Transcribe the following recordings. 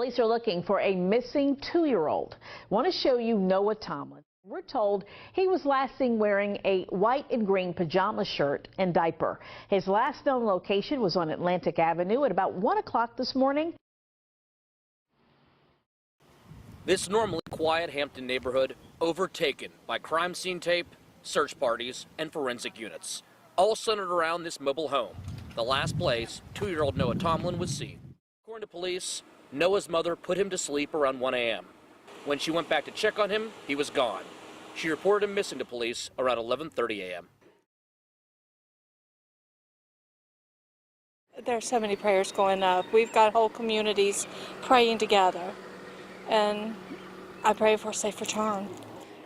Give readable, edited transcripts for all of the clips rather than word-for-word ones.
Police are looking for a missing 2-year-old. Want to show you Noah Tomlin. We're told he was last seen wearing a white and green pajama shirt and diaper. His last known location was on Atlantic Avenue at about 1 o'clock this morning. This normally quiet Hampton neighborhood overtaken by crime scene tape, search parties, and forensic units, all centered around this mobile home, the last place 2-year-old Noah Tomlin was seen. According to police, Noah's mother put him to sleep around 1 a.m. When she went back to check on him, he was gone. She reported him missing to police around 11:30 a.m. There's so many prayers going up. We've got whole communities praying together, and I pray for a safe return.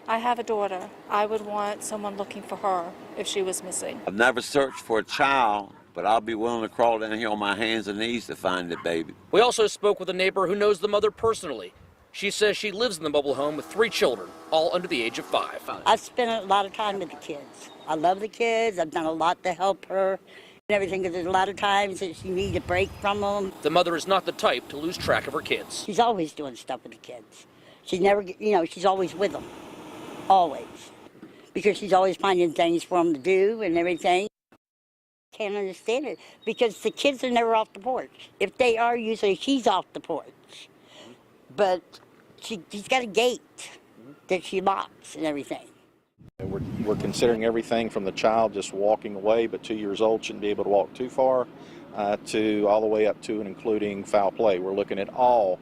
I have a daughter. I would want someone looking for her if she was missing. I've never searched for a child, but I'll be willing to crawl down here on my hands and knees to find the baby. We also spoke with a neighbor who knows the mother personally. She says she lives in the mobile home with 3 children, all under the age of 5. I've spent a lot of time with the kids. I love the kids. I've done a lot to help her and everything, because there's a lot of times that she needs a break from them. The mother is not the type to lose track of her kids. She's always doing stuff with the kids. She never, she's always with them. Always. Because she's always finding things for them to do and everything. Can't understand it, because the kids are never off the porch. If they are, usually she's off the porch. But she's got a gate that she locks and everything. We're considering everything from the child just walking away, but 2 years old shouldn't be able to walk too far, to all the way up to and including foul play. We're looking at all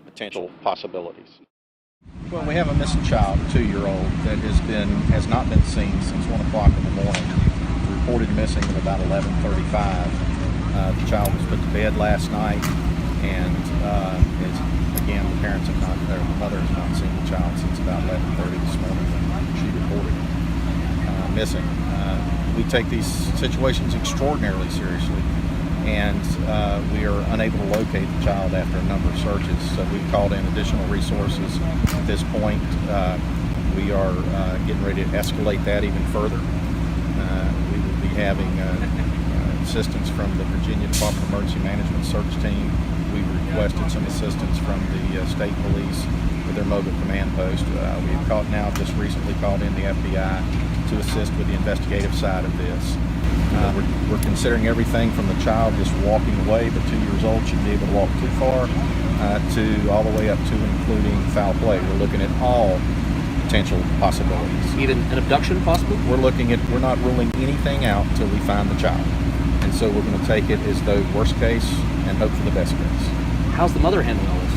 potential possibilities. Well, we have a missing child, a 2-year-old, that has not been seen since 1 o'clock in the morning. Reported missing at about 11:35. The child was put to bed last night, and again, the parents have not, or the mother has not seen the child since about 11:30 this morning when she reported missing. We take these situations extraordinarily seriously, and we are unable to locate the child after a number of searches. So we've called in additional resources. At this point, we are getting ready to escalate that even further. We will be having assistance from the Virginia Department of Emergency Management search team. We requested some assistance from the state police with their mobile command post. We have just recently called in the FBI to assist with the investigative side of this. We're considering everything from the child just walking away, but 2 years old shouldn't be able to walk too far, to all the way up to and including foul play. We're looking at all potential possibilities. Even an abduction possible? We're not ruling anything out until we find the child. And so we're going to take it as though worst case and hope for the best case. How's the mother handling all this?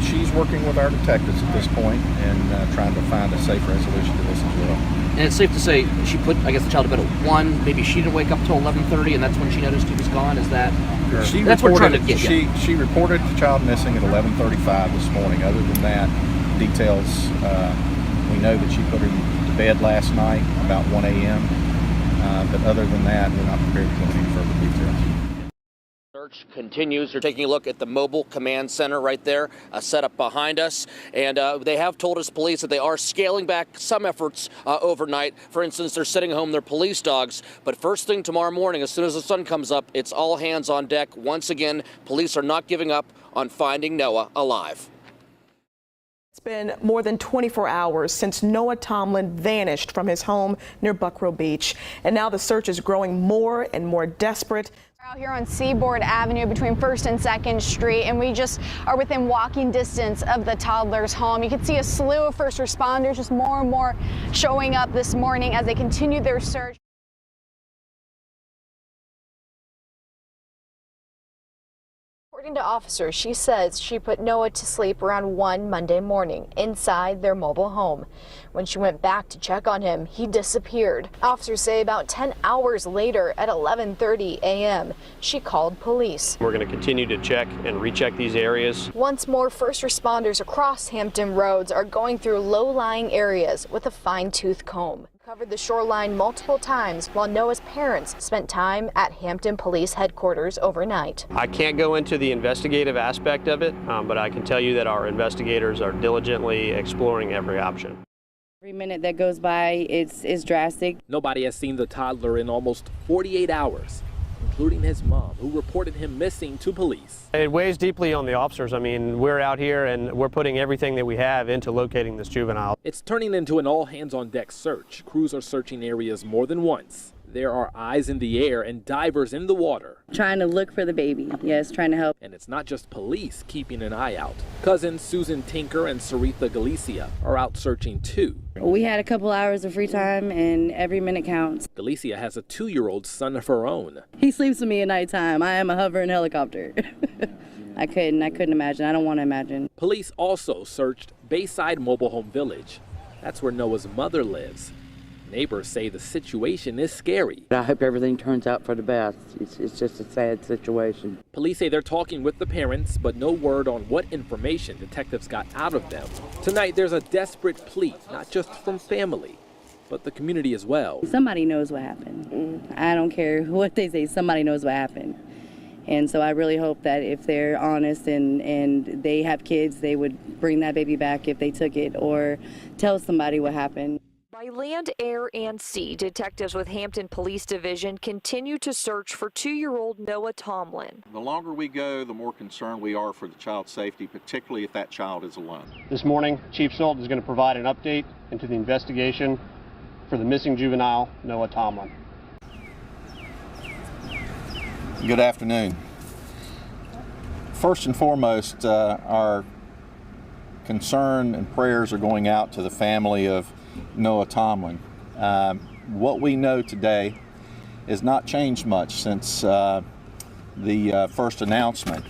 She's working with our detectives at this point and trying to find a safe resolution to this as well. And it's safe to say she put, the child to bed at 1. Maybe she didn't wake up till 11:30, and that's when she noticed he was gone. Is that? That's what we're trying to get. She reported the child missing at 11:35 this morning. Other than that, details, we know that she put him to bed last night about 1 a.m. But other than that, we're not prepared to go into any further details. Search continues. You're taking a look at the mobile command center right there, set up behind us. And they have told us, police, that they are scaling back some efforts overnight. For instance, they're sending home their police dogs. But first thing tomorrow morning, as soon as the sun comes up, it's all hands on deck. Once again, police are not giving up on finding Noah alive. It's been more than 24 hours since Noah Tomlin vanished from his home near Buckroe Beach. And now the search is growing more and more desperate. We're out here on Seaboard Avenue between 1st and 2nd Street, and we just are within walking distance of the toddler's home. You can see a slew of first responders, just more and more showing up this morning as they continue their search. According to officers, she says she put Noah to sleep around 1 Monday morning inside their mobile home. When she went back to check on him, he disappeared. Officers say about 10 hours later at 11:30 a.m., she called police. We're going to continue to check and recheck these areas. Once more, first responders across Hampton roads are going through low-lying areas with a fine-tooth comb. Covered the shoreline multiple times while Noah's parents spent time at Hampton Police Headquarters overnight. I can't go into the investigative aspect of it, but I can tell you that our investigators are diligently exploring every option. Every minute that goes by is drastic. Nobody has seen the toddler in almost 48 hours. including his mom, who reported him missing to police. It weighs deeply on the officers. I mean, we're out here and we're putting everything that we have into locating this juvenile. It's turning into an all-hands-on-deck search. Crews are searching areas more than once. There are eyes in the air and divers in the water. Trying to look for the baby, yes, trying to help. And it's not just police keeping an eye out. Cousins Susan Tinker and Saritha Galicia are out searching too. We had a couple hours of free time and every minute counts. Galicia has a 2-year-old son of her own. He sleeps with me at nighttime. I am a hovering helicopter. I couldn't imagine. I don't want to imagine. Police also searched Bayside Mobile Home Village. That's where Noah's mother lives. Neighbors say the situation is scary. I hope everything turns out for the best. It's just a sad situation. Police say they're talking with the parents, but no word on what information detectives got out of them. Tonight, there's a desperate plea, not just from family, but the community as well. Somebody knows what happened. I don't care what they say, somebody knows what happened. And so I really hope that if they're honest and they have kids, they would bring that baby back if they took it or tell somebody what happened. By land, air, and sea, detectives with Hampton Police Division continue to search for 2-year-old Noah Tomlin. The longer we go, the more concerned we are for the child's safety, particularly if that child is alone. This morning, Chief Solt is going to provide an update into the investigation for the missing juvenile, Noah Tomlin. Good afternoon. First and foremost, our concern and prayers are going out to the family of Noah Tomlin. What we know today has not changed much since the first announcement.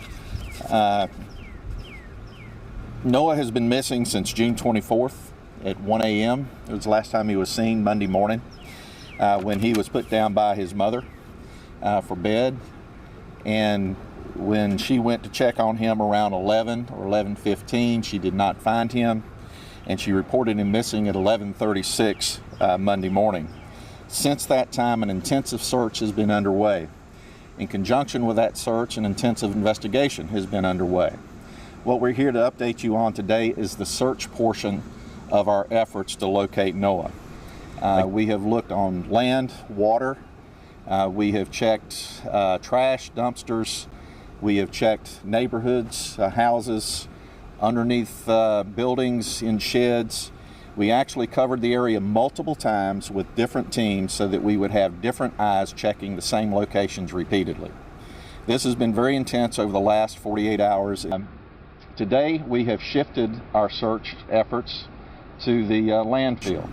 Noah has been missing since June 24th at 1 a.m. It was the last time he was seen, Monday morning, when he was put down by his mother for bed. And when she went to check on him around 11 or 11:15, she did not find him, and she reported him missing at 11:36 Monday morning. Since that time, an intensive search has been underway. In conjunction with that search, an intensive investigation has been underway. What we're here to update you on today is the search portion of our efforts to locate Noah. We have looked on land, water, we have checked trash dumpsters, we have checked neighborhoods, houses, underneath buildings, in sheds. We actually covered the area multiple times with different teams so that we would have different eyes checking the same locations repeatedly. This has been very intense over the last 48 hours. Today we have shifted our search efforts to the landfill.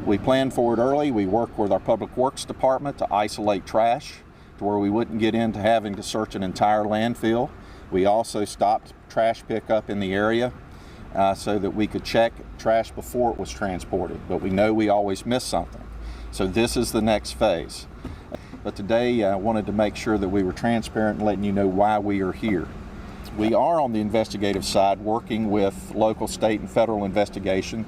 We planned for it early. We worked with our Public Works Department to isolate trash to where we wouldn't get into having to search an entire landfill. We also stopped trash pickup in the area so that we could check trash before it was transported, but we know we always miss something. So this is the next phase. But today I wanted to make sure that we were transparent and letting you know why we are here. We are on the investigative side working with local, state, and federal investigation,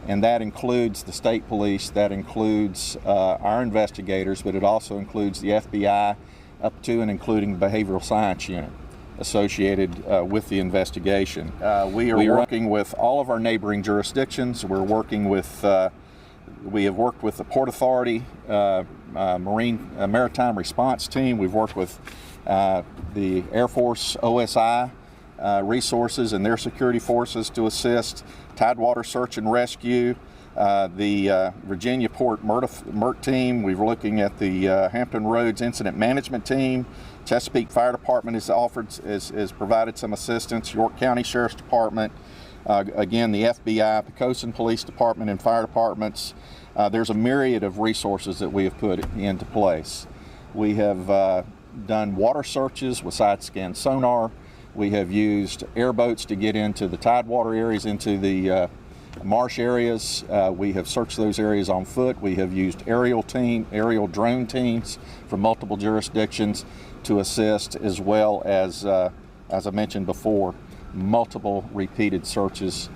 and that includes the state police, that includes our investigators, but it also includes the FBI up to and including the behavioral science unit associated with the investigation. We are working with all of our neighboring jurisdictions. We're working with, we have worked with the Port Authority, Maritime Response Team. We've worked with the Air Force OSI resources and their security forces to assist, Tidewater Search and Rescue, the Virginia Port MERT team. We're looking at the Hampton Roads Incident Management Team. Chesapeake Fire Department has provided some assistance. York County Sheriff's Department, again the FBI, Pocosin Police Department and fire departments. There's a myriad of resources that we have put into place. We have done water searches with side scan sonar. We have used airboats to get into the tidewater areas, into the marsh areas. We have searched those areas on foot. We have used aerial drone teams from multiple jurisdictions to assist, as well as I mentioned before, multiple repeated searches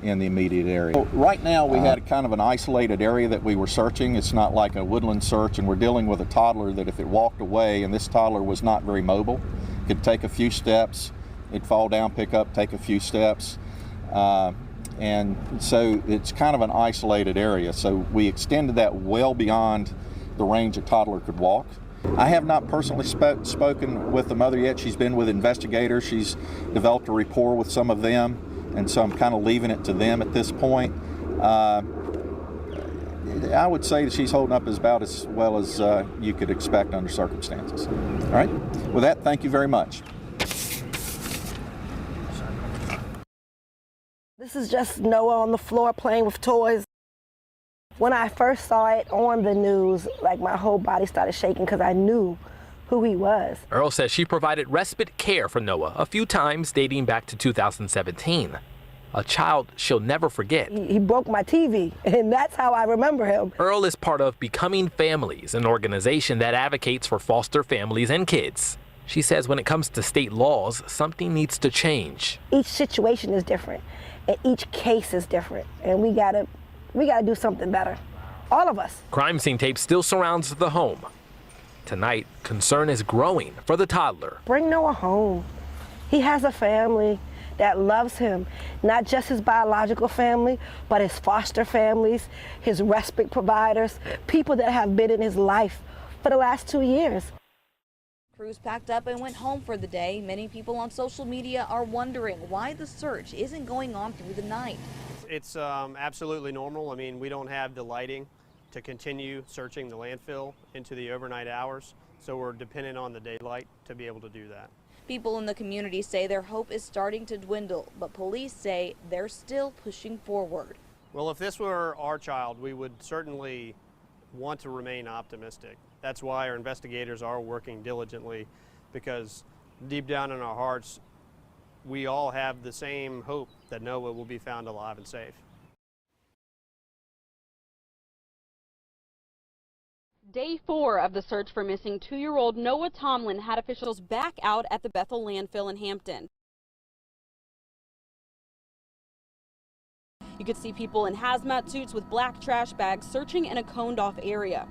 in the immediate area. So right now we had kind of an isolated area that we were searching. It's not like a woodland search, and we're dealing with a toddler that if it walked away, and this toddler was not very mobile, could take a few steps, it'd fall down, pick up, take a few steps. And so it's kind of an isolated area. So we extended that well beyond the range a toddler could walk. I have not personally spoken with the mother yet. She's been with investigators. She's developed a rapport with some of them, and so I'm kind of leaving it to them at this point. I would say that she's holding up about as well as you could expect under circumstances. All right? With that, thank you very much. This is just Noah on the floor playing with toys. When I first saw it on the news, like my whole body started shaking because I knew who he was. Earl says she provided respite care for Noah a few times dating back to 2017. A child she'll never forget. He broke my TV, and that's how I remember him. Earl is part of Becoming Families, an organization that advocates for foster families and kids. She says when it comes to state laws, something needs to change. Each situation is different, and each case is different, and we gotta do something better. All of us. Crime scene tape still surrounds the home. Tonight, concern is growing for the toddler. Bring Noah home. He has a family that loves him, not just his biological family, but his foster families, his respite providers, people that have been in his life for the last 2 years. Crews packed up and went home for the day. Many people on social media are wondering why the search isn't going on through the night. It's absolutely normal. I mean, we don't have the lighting to continue searching the landfill into the overnight hours, so we're dependent on the daylight to be able to do that. People in the community say their hope is starting to dwindle, but police say they're still pushing forward. Well, if this were our child, we would certainly want to remain optimistic. That's why our investigators are working diligently, because deep down in our hearts, we all have the same hope that Noah will be found alive and safe. Day 4 of the search for missing 2-year-old Noah Tomlin had officials back out at the Bethel Landfill in Hampton. You could see people in hazmat suits with black trash bags searching in a coned-off area.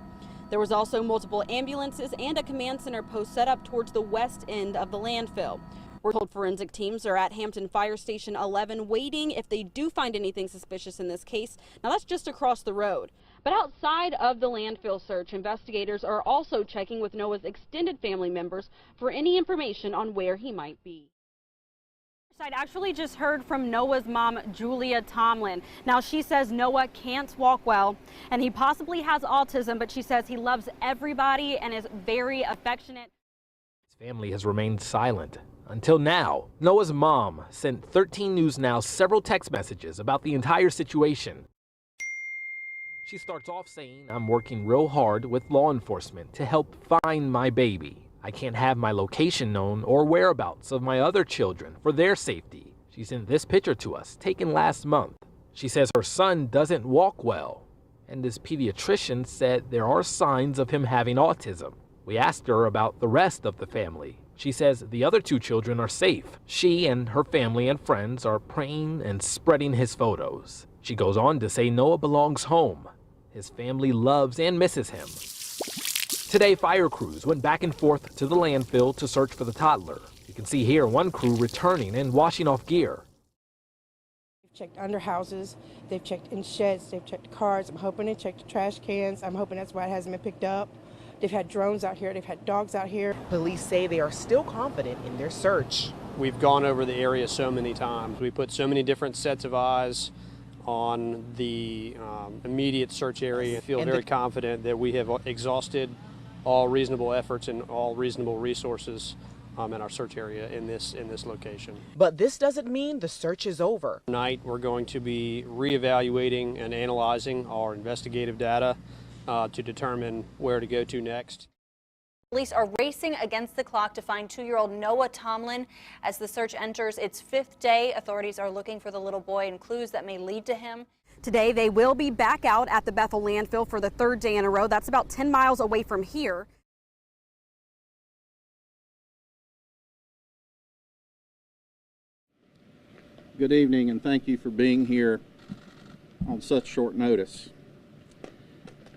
There was also multiple ambulances and a command center post set up towards the west end of the landfill. We're told forensic teams are at Hampton Fire Station 11 waiting if they do find anything suspicious in this case. Now that's just across the road. But outside of the landfill search, investigators are also checking with Noah's extended family members for any information on where he might be. I actually just heard from Noah's mom, Julia Tomlin. Now she says Noah can't walk well and he possibly has autism, but she says he loves everybody and is very affectionate. His family has remained silent. Until now, Noah's mom sent 13 News Now several text messages about the entire situation. She starts off saying, "I'm working real hard with law enforcement to help find my baby. I can't have my location known or whereabouts of my other children for their safety." She sent this picture to us, taken last month. She says her son doesn't walk well, and his pediatrician said there are signs of him having autism. We asked her about the rest of the family. She says the other 2 children are safe. She and her family and friends are praying and spreading his photos. She goes on to say Noah belongs home. His family loves and misses him. Today, fire crews went back and forth to the landfill to search for the toddler. You can see here one crew returning and washing off gear. They've checked under houses, they've checked in sheds, they've checked cars. I'm hoping they checked the trash cans. I'm hoping that's why it hasn't been picked up. They've had drones out here, they've had dogs out here. Police say they are still confident in their search. We've gone over the area so many times. We put so many different sets of eyes on the immediate search area. I feel very confident that we have exhausted all reasonable efforts and all reasonable resources in our search area in this location. But this doesn't mean the search is over. Tonight we're going to be reevaluating and analyzing our investigative data to determine where to go to next. Police are racing against the clock to find 2-year-old Noah Tomlin. As the search enters its 5th day, authorities are looking for the little boy and clues that may lead to him. Today, they will be back out at the Bethel landfill for the 3rd day in a row. That's about 10 miles away from here. Good evening, and thank you for being here on such short notice.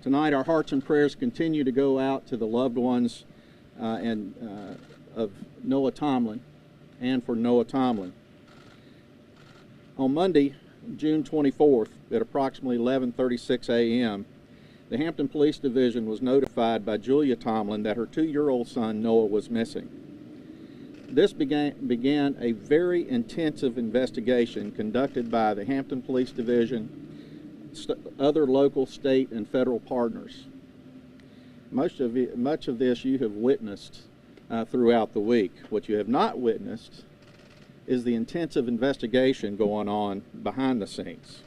Tonight, our hearts and prayers continue to go out to the loved ones of Noah Tomlin and for Noah Tomlin. On Monday, June 24th, at approximately 11:36 a.m., the Hampton Police Division was notified by Julia Tomlin that her 2-year-old son Noah was missing. This began a very intensive investigation conducted by the Hampton Police Division, other local, state, and federal partners. Much of this you have witnessed throughout the week. What you have not witnessed is the intensive investigation going on behind the scenes.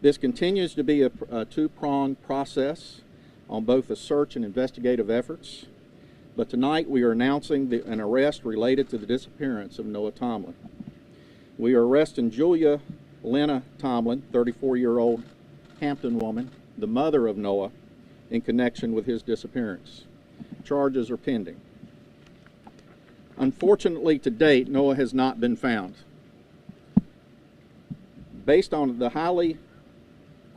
This continues to be a two-pronged process on both the search and investigative efforts, but tonight we are announcing an arrest related to the disappearance of Noah Tomlin. We are arresting Julia Lena Tomlin, 34-year-old Hampton woman, the mother of Noah, in connection with his disappearance. Charges are pending. Unfortunately, to date, Noah has not been found. Based on the highly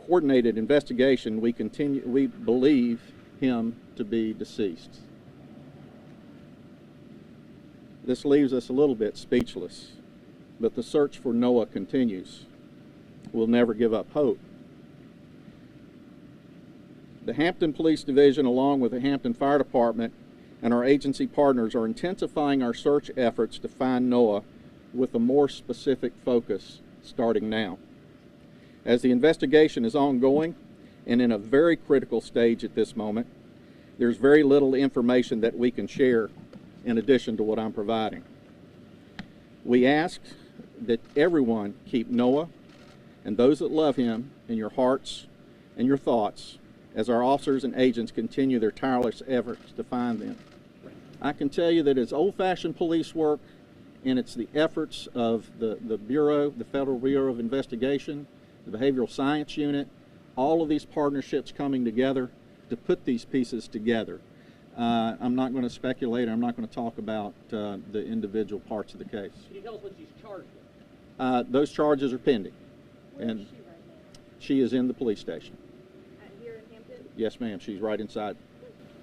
coordinated investigation, we believe him to be deceased. This leaves us a little bit speechless, but the search for Noah continues. We'll never give up hope. The Hampton Police Division, along with the Hampton Fire Department and our agency partners, are intensifying our search efforts to find Noah with a more specific focus starting now. As the investigation is ongoing and in a very critical stage at this moment, there's very little information that we can share in addition to what I'm providing. We ask that everyone keep Noah and those that love him in your hearts and your thoughts as our officers and agents continue their tireless efforts to find them. I can tell you that it's old-fashioned police work, and it's the efforts of the Bureau, the Federal Bureau of Investigation, the Behavioral Science Unit, all of these partnerships coming together to put these pieces together. I'm not going to speculate. I'm not going to talk about the individual parts of the case. Can you tell us what she's charged with? Those charges are pending. And she is in the police station. Here in Hampton? Yes, ma'am. She's right inside.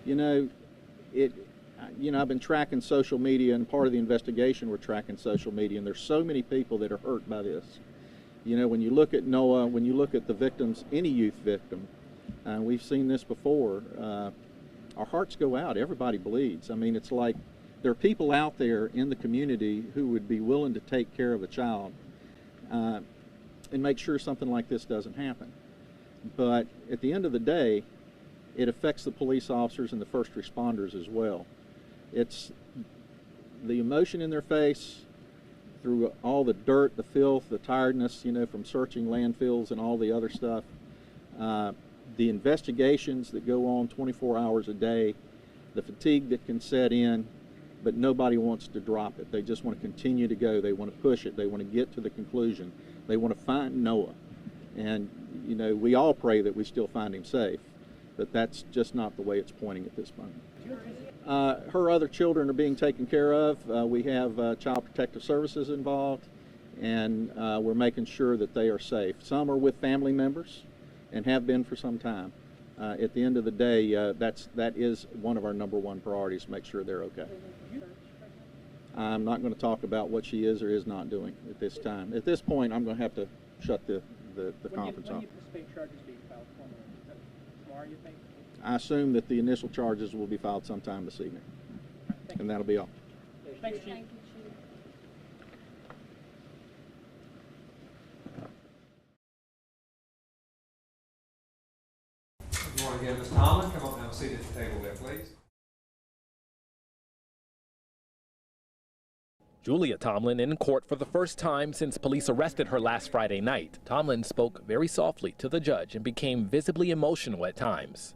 You know, I've been tracking social media, and part of the investigation we're tracking social media, and there's so many people that are hurt by this. You know, when you look at Noah, when you look at the victims, any youth victim, we've seen this before, our hearts go out. Everybody bleeds. I mean, it's like there are people out there in the community who would be willing to take care of a child and make sure something like this doesn't happen. But at the end of the day, it affects the police officers and the first responders as well. It's the emotion in their face through all the dirt, the filth, the tiredness, you know, from searching landfills and all the other stuff. The investigations that go on 24 hours a day, the fatigue that can set in, but nobody wants to drop it. They just want to continue to go. They want to push it. They want to get to the conclusion. They want to find Noah. And, you know, we all pray that we still find him safe, but that's just not the way it's pointing at this moment. Her other children are being taken care of. We have Child Protective Services involved, and we're making sure that they are safe. Some are with family members and have been for some time. At the end of the day, that is one of our #1 priorities, make sure they're okay. I'm not going to talk about what she is or is not doing at this time. At this point, I'm going to have to shut the conference off. When do you anticipate charges being filed formally? Is that tomorrow, you think? I assume that the initial charges will be filed sometime this evening. And that'll be all. Thanks, Chief. Good morning again, Ms. Tomlin. Come up and have a seat at the table there, please. Julia Tomlin in court for the first time since police arrested her last Friday night. Tomlin spoke very softly to the judge and became visibly emotional at times.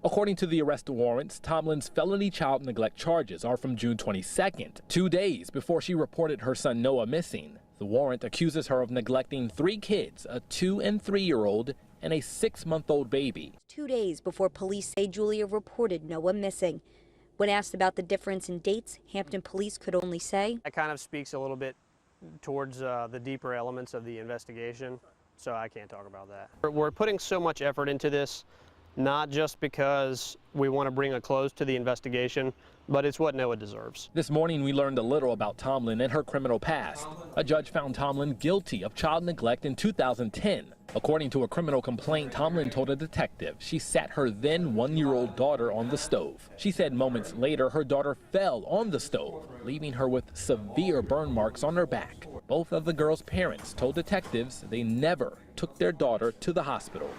According to the arrest warrants, Tomlin's felony child neglect charges are from June 22nd, 2 days before she reported her son Noah missing. The warrant accuses her of neglecting 3 kids, a 2- and 3-year-old and a 6-month-old baby. 2 days before police say Julia reported Noah missing. When asked about the difference in dates, Hampton police could only say, That kind of speaks a little bit towards the deeper elements of the investigation, so I can't talk about that. We're putting so much effort into this. not just because we want to bring a close to the investigation, but it's what Noah deserves. This morning, we learned a little about Tomlin and her criminal past. A judge found Tomlin guilty of child neglect in 2010. According to a criminal complaint, Tomlin told a detective she sat her then 1-year-old daughter on the stove. She said moments later her daughter fell on the stove, leaving her with severe burn marks on her back. Both of the girls' parents told detectives they never took their daughter to the hospital.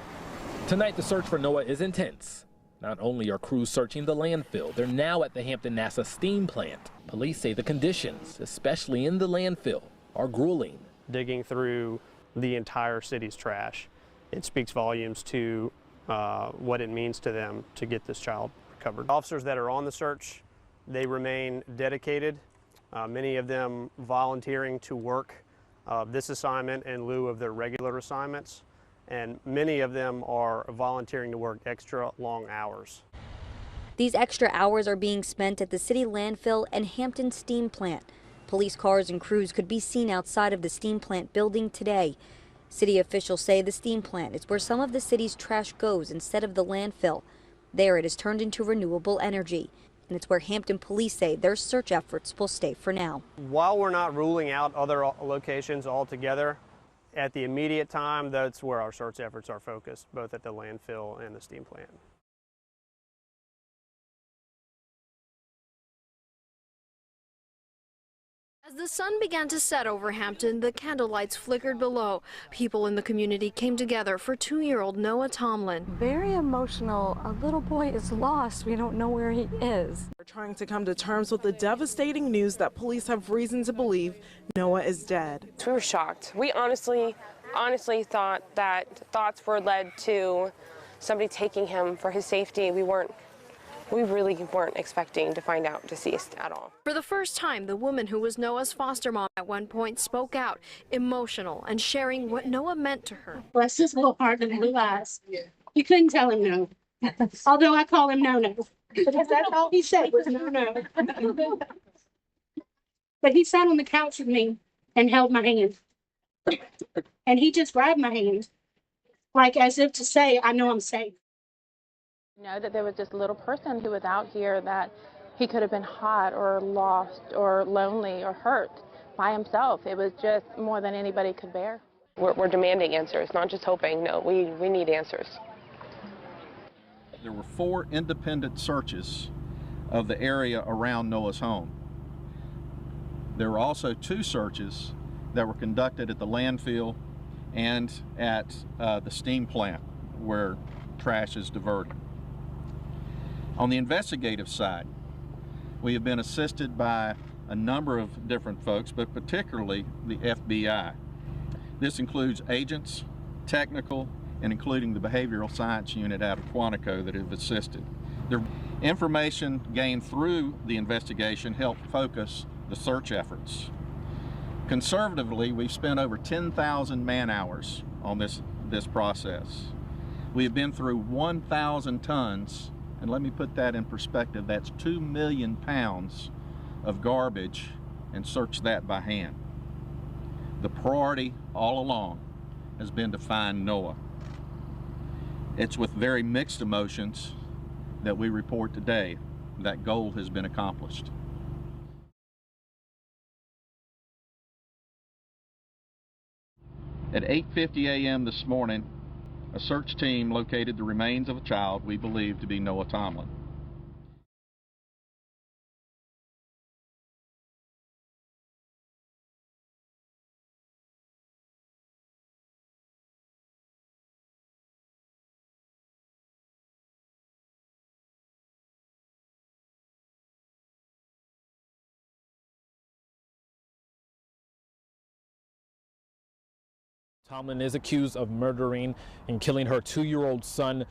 Tonight, the search for Noah is intense. Not only are crews searching the landfill, they're now at the Hampton NASA steam plant. Police say the conditions, especially in the landfill, are grueling. Digging through the entire city's trash, it speaks volumes to what it means to them to get this child recovered. Officers that are on the search, they remain dedicated, many of them volunteering to work this assignment in lieu of their regular assignments. And many of them are volunteering to work extra long hours. These extra hours are being spent at the city landfill and Hampton steam plant. Police cars and crews could be seen outside of the steam plant building today. City officials say the steam plant is where some of the city's trash goes instead of the landfill. There it is turned into renewable energy, and it's where Hampton police say their search efforts will stay for now. While we're not ruling out other locations altogether, at the immediate time, that's where our search efforts are focused, both at the landfill and the steam plant. As the sun began to set over Hampton, the candlelights flickered below. People in the community came together for 2-year-old Noah Tomlin. Very emotional. A little boy is lost. We don't know where he is. We're trying to come to terms with the devastating news that police have reason to believe Noah is dead. We were shocked. We honestly thought that thoughts were led to somebody taking him for his safety. We really weren't expecting to find out deceased at all. For the first time, the woman who was Noah's foster mom at one point spoke out, emotional and sharing what Noah meant to her. Bless his little heart and blue eyes. You couldn't tell him no. Although I call him no-no. Because that's all he said was no-no. But he sat on the couch with me and held my hand. And he just grabbed my hand, like as if to say, I know I'm safe. Know that there was this little person who was out here that he could have been hot or lost or lonely or hurt by himself. It was just more than anybody could bear. We're demanding answers, not just hoping. No, we need answers. There were 4 independent searches of the area around Noah's home. There were also 2 searches that were conducted at the landfill and at the steam plant where trash is diverted. On the investigative side, we have been assisted by a number of different folks, but particularly the FBI. This includes agents, technical, and including the behavioral science unit out of Quantico that have assisted. The information gained through the investigation helped focus the search efforts. Conservatively, we've spent over 10,000 man-hours on this process. We have been through 1,000 tons, and let me put that in perspective, that's 2 million pounds of garbage, and searched that by hand. The priority all along has been to find Noah. It's with very mixed emotions that we report today that goal has been accomplished. At 8:50 a.m. this morning, a search team located the remains of a child we believe to be Noah Tomlin. Tomlin is accused of murdering and killing her 2-year-old son.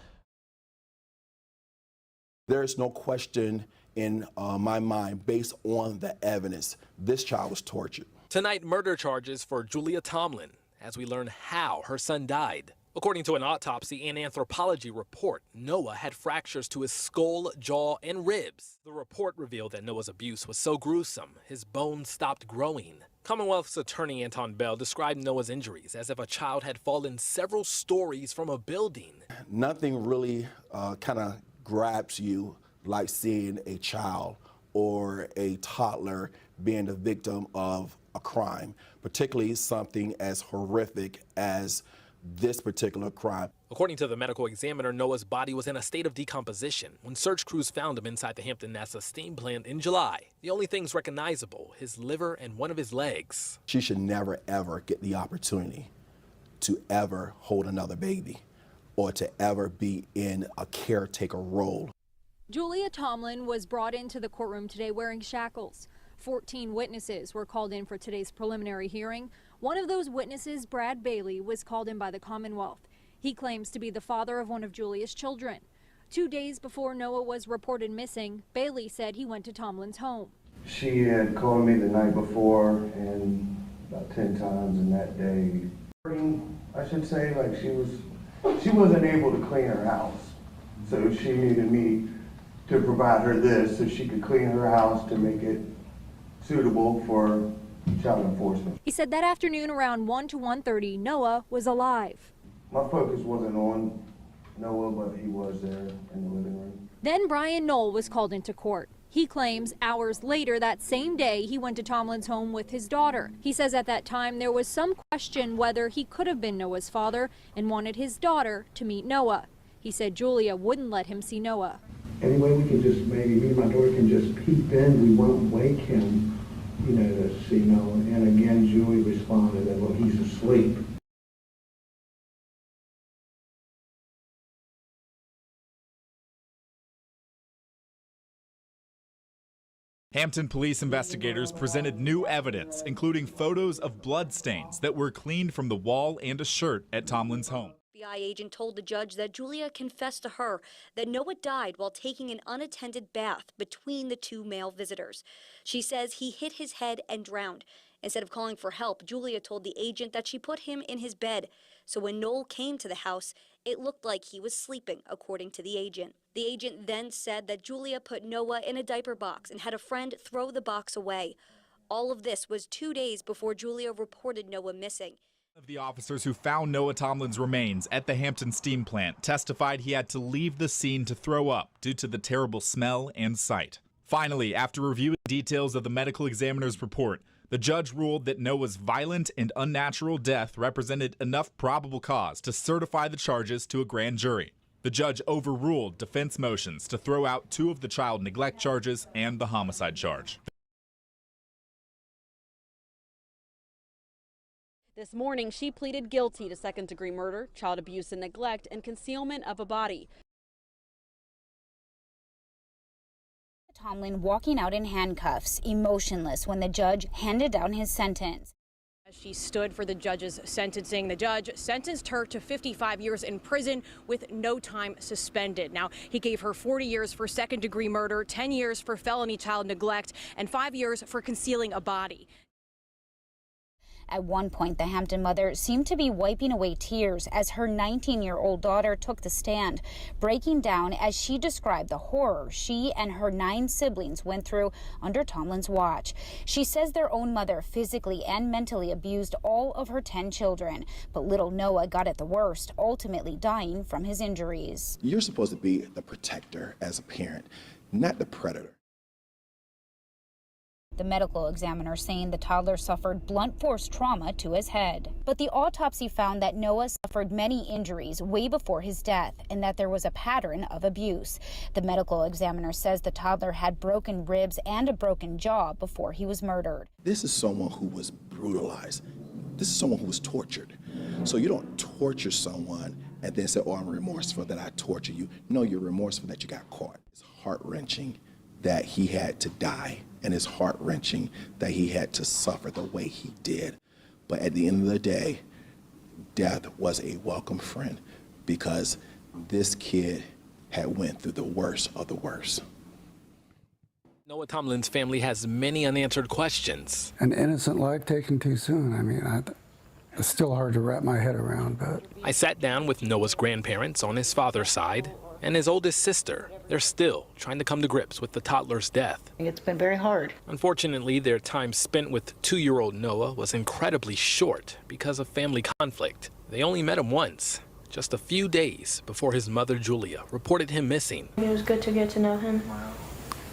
There is no question in my mind, based on the evidence, this child was tortured. Tonight, murder charges for Julia Tomlin as we learn how her son died. According to an autopsy and anthropology report, Noah had fractures to his skull, jaw, and ribs. The report revealed that Noah's abuse was so gruesome, his bones stopped growing. Commonwealth's attorney Anton Bell described Noah's injuries as if a child had fallen several stories from a building. Nothing really kind of grabs you like seeing a child or a toddler being the victim of a crime, particularly something as horrific as this particular crime. According to the medical examiner, Noah's body was in a state of decomposition when search crews found him inside the Hampton NASA steam plant in July. The only things recognizable, his liver and one of his legs. She should never, ever get the opportunity to ever hold another baby or to ever be in a caretaker role. Julia Tomlin was brought into the courtroom today wearing shackles. 14 witnesses were called in for today's preliminary hearing. One of those witnesses, Brad Bailey, was called in by the Commonwealth. He claims to be the father of one of Julia's children. 2 days before Noah was reported missing, Bailey said he went to Tomlin's home. She had called me the night before and about 10 times in that day. I should say, like, she wasn't able to clean her house. So she needed me to provide her this so she could clean her house to make it suitable for child enforcement. He said that afternoon around 1 to 1:30, Noah was alive. My focus wasn't on Noah, but he was there in the living room. Then Brian Knoll was called into court. He claims hours later that same day he went to Tomlin's home with his daughter. He says at that time there was some question whether he could have been Noah's father and wanted his daughter to meet Noah. He said Julia wouldn't let him see Noah. Anyway, we can just, maybe me and my daughter can just peep in. We won't wake him, to see Noah. And again, Julie responded that, well, he's asleep. Hampton police investigators presented new evidence, including photos of bloodstains that were cleaned from the wall and a shirt at Tomlin's home. FBI agent told the judge that Julia confessed to her that Noah died while taking an unattended bath between the two male visitors. She says he hit his head and drowned. Instead of calling for help, Julia told the agent that she put him in his bed. So when Noel came to the house, it looked like he was sleeping, according to the agent. The agent then said that Julia put Noah in a diaper box and had a friend throw the box away. All of this was 2 days before Julia reported Noah missing. One of the officers who found Noah Tomlin's remains at the Hampton steam plant testified he had to leave the scene to throw up due to the terrible smell and sight. Finally, after reviewing details of the medical examiner's report, the judge ruled that Noah's violent and unnatural death represented enough probable cause to certify the charges to a grand jury. The judge overruled defense motions to throw out 2 of the child neglect charges and the homicide charge. This morning, she pleaded guilty to second-degree murder, child abuse and neglect, and concealment of a body. Tomlin walking out in handcuffs, emotionless when the judge handed down his sentence. As she stood for the judge's sentencing, the judge sentenced her to 55 years in prison with no time suspended. Now, he gave her 40 years for second-degree murder, 10 years for felony child neglect, and 5 years for concealing a body. At one point, the Hampton mother seemed to be wiping away tears as her 19-year-old daughter took the stand, breaking down as she described the horror she and her 9 siblings went through under Tomlin's watch. She says their own mother physically and mentally abused all of her 10 children, but little Noah got it the worst, ultimately dying from his injuries. You're supposed to be the protector as a parent, not the predator. The medical examiner saying the toddler suffered blunt force trauma to his head. But the autopsy found that Noah suffered many injuries way before his death and that there was a pattern of abuse. The medical examiner says the toddler had broken ribs and a broken jaw before he was murdered. This is someone who was brutalized. This is someone who was tortured. So you don't torture someone and then say, oh, I'm remorseful that I torture you. No, you're remorseful that you got caught. It's heart-wrenching that he had to die, and it's heart-wrenching that he had to suffer the way he did. But at the end of the day, death was a welcome friend because this kid had went through the worst of the worst. Noah Tomlin's family has many unanswered questions. An innocent life taken too soon. I mean, It's still hard to wrap my head around, but I sat down with Noah's grandparents on his father's side and his oldest sister. They're still trying to come to grips with the toddler's death. It's been very hard. Unfortunately, their time spent with 2-year-old Noah was incredibly short because of family conflict. They only met him once, just a few days before his mother, Julia, reported him missing. It was good to get to know him.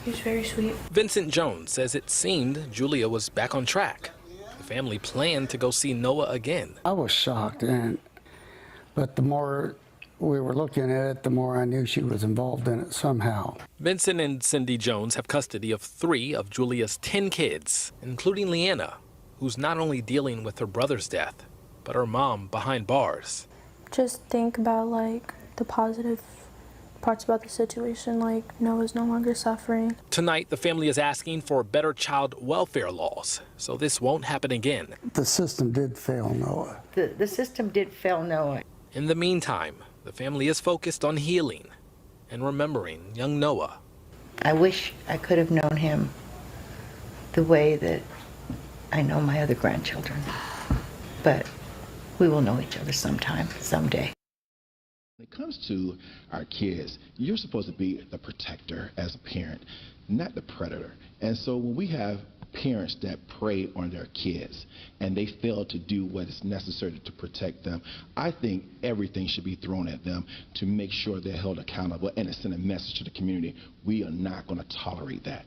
He was very sweet. Vincent Jones says it seemed Julia was back on track. The family planned to go see Noah again. I was shocked, but the more we were looking at it, the more I knew she was involved in it somehow. Vincent and Cindy Jones have custody of 3 of Julia's 10 kids, including Leanna, who's not only dealing with her brother's death, but her mom behind bars. Just think about like the positive parts about the situation, like Noah's no longer suffering. Tonight, the family is asking for better child welfare laws, so this won't happen again. The system did fail Noah. The system did fail Noah. In the meantime, the family is focused on healing and remembering young Noah. I wish I could have known him the way that I know my other grandchildren. But we will know each other sometime, someday. When it comes to our kids, you're supposed to be the protector as a parent, not the predator. And so when we have parents that prey on their kids and they fail to do what is necessary to protect them, I think everything should be thrown at them to make sure they're held accountable and to send a message to the community. We are not going to tolerate that.